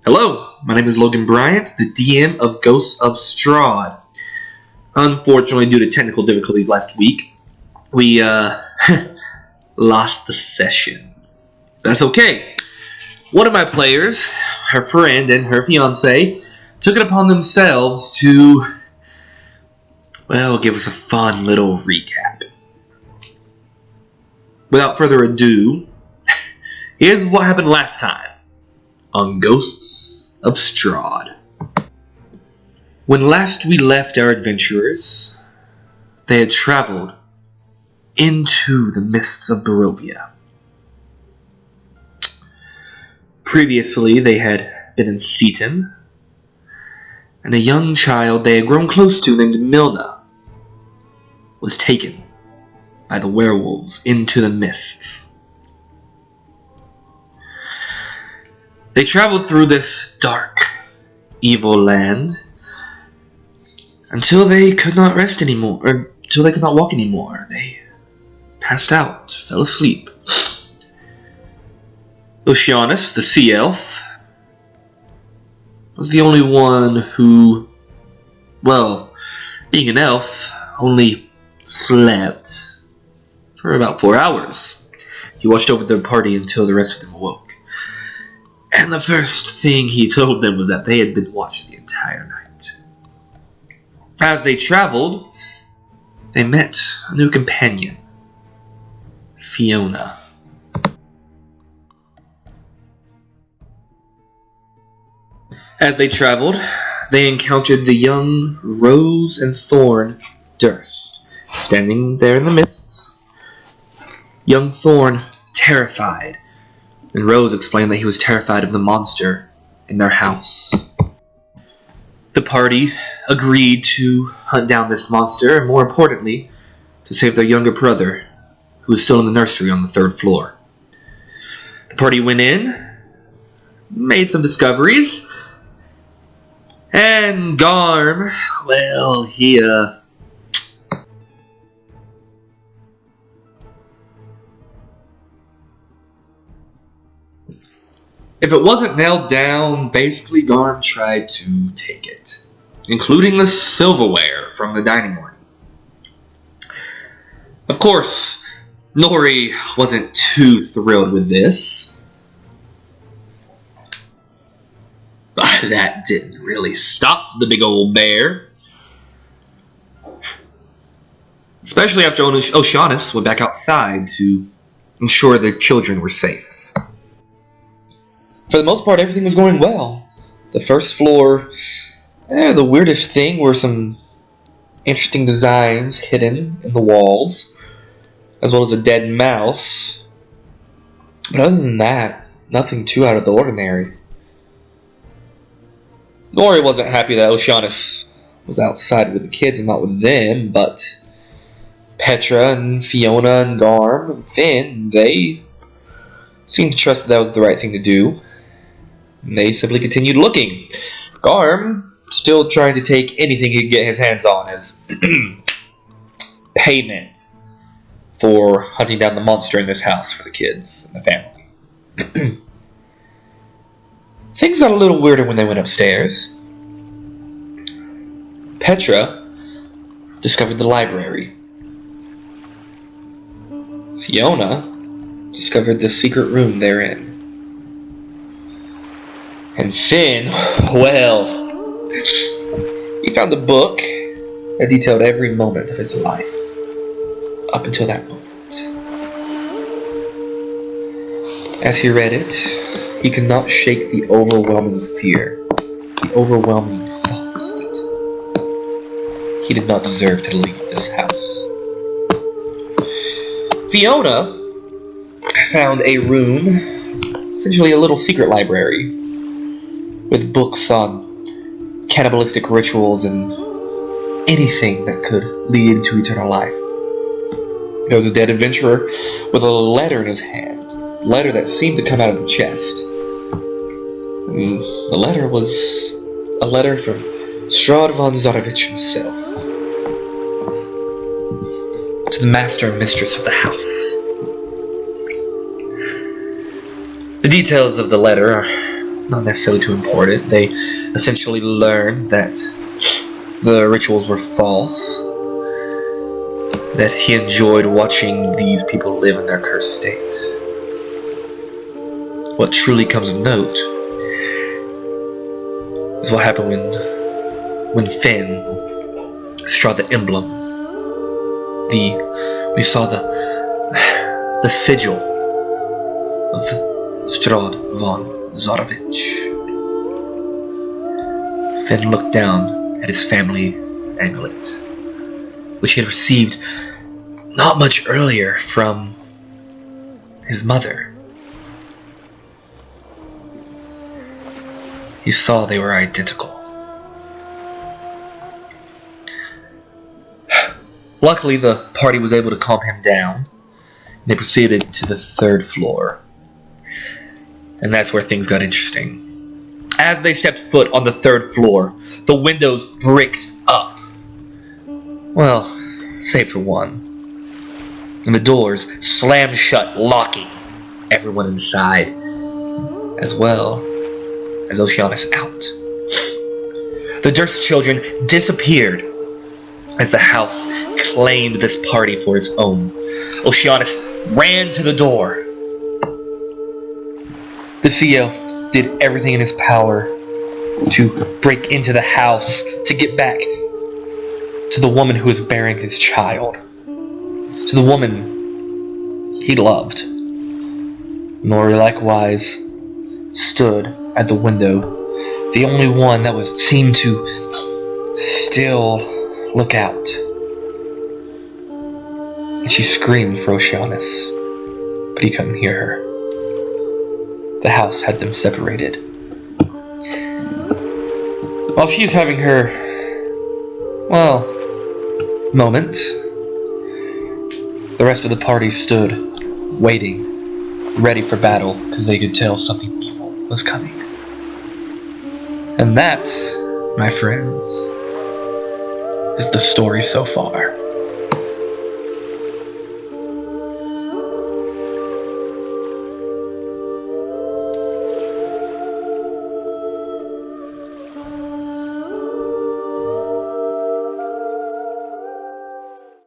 Hello, my name is Logan Bryant, the DM of Ghosts of Strahd. Unfortunately, due to technical difficulties last week, we lost the session. That's okay. One of my players, her friend and her fiance, took it upon themselves to, give us a fun little recap. Without further ado, here's what happened last time on Ghosts of Strahd. When last we left our adventurers, they had traveled into the mists of Barovia. Previously, they had been in Seaton, and a young child they had grown close to named Milna was taken by the werewolves into the mists. They traveled through this dark, evil land until they could not rest anymore, or until they could not walk anymore. They passed out, fell asleep. Oceanus, the sea elf, was the only one who, being an elf, only slept for about 4 hours. He watched over the party until the rest of them awoke. And the first thing he told them was that they had been watched the entire night. As they traveled, they met a new companion, Fiona. As they traveled, they encountered the young Rose and Thorn Durst, standing there in the mists. Young Thorn, terrified, and Rose explained that he was terrified of the monster in their house. The party agreed to hunt down this monster, and more importantly, to save their younger brother, who was still in the nursery on the 3rd floor. The party went in, made some discoveries, and Garm, if it wasn't nailed down, basically Garm tried to take it, including the silverware from the dining room. Of course, Nori wasn't too thrilled with this, but that didn't really stop the big old bear. Especially after Oceanus went back outside to ensure the children were safe. For the most part, everything was going well. The 1st floor, the weirdest thing were some interesting designs hidden in the walls, as well as a dead mouse. But other than that, nothing too out of the ordinary. Nori wasn't happy that Oceanus was outside with the kids and not with them, but Petra and Fiona and Garm and Finn, they seemed to trust that was the right thing to do. And they simply continued looking. Garm, still trying to take anything he could get his hands on as payment for hunting down the monster in this house for the kids and the family. Things got a little weirder when they went upstairs. Petra discovered the library. Fiona discovered the secret room they're in. And Finn, he found a book that detailed every moment of his life, up until that moment. As he read it, he could not shake the overwhelming fear, the overwhelming thoughts that he did not deserve to leave this house. Fiona found a room, essentially a little secret library, with books on cannibalistic rituals and anything that could lead to eternal life. There was a dead adventurer with a letter in his hand, a letter that seemed to come out of the chest. And the letter was a letter from Strahd von Zarovich himself, to the master and mistress of the house. The details of the letter not necessarily too important. They essentially learned that the rituals were false, that he enjoyed watching these people live in their cursed state. What truly comes of note is what happened when Finn saw the emblem. We saw the sigil of Strahd von Zarovich. Finn looked down at his family amulet, which he had received not much earlier from his mother. He saw they were identical. Luckily, the party was able to calm him down. They proceeded to the 3rd floor. And that's where things got interesting. As they stepped foot on the 3rd floor, the windows bricked up. Well, save for one. And the doors slammed shut, locking everyone inside, as well as Oceanus out. The Durst children disappeared as the house claimed this party for its own. Oceanus ran to the door. The sea elf did everything in his power to break into the house, to get back to the woman who was bearing his child, to the woman he loved. Nori likewise stood at the window, the only one that seemed to still look out. And she screamed for Oceanus, but he couldn't hear her. The house had them separated. While she was having her, moment, the rest of the party stood, waiting, ready for battle, because they could tell something evil was coming. And that, my friends, is the story so far.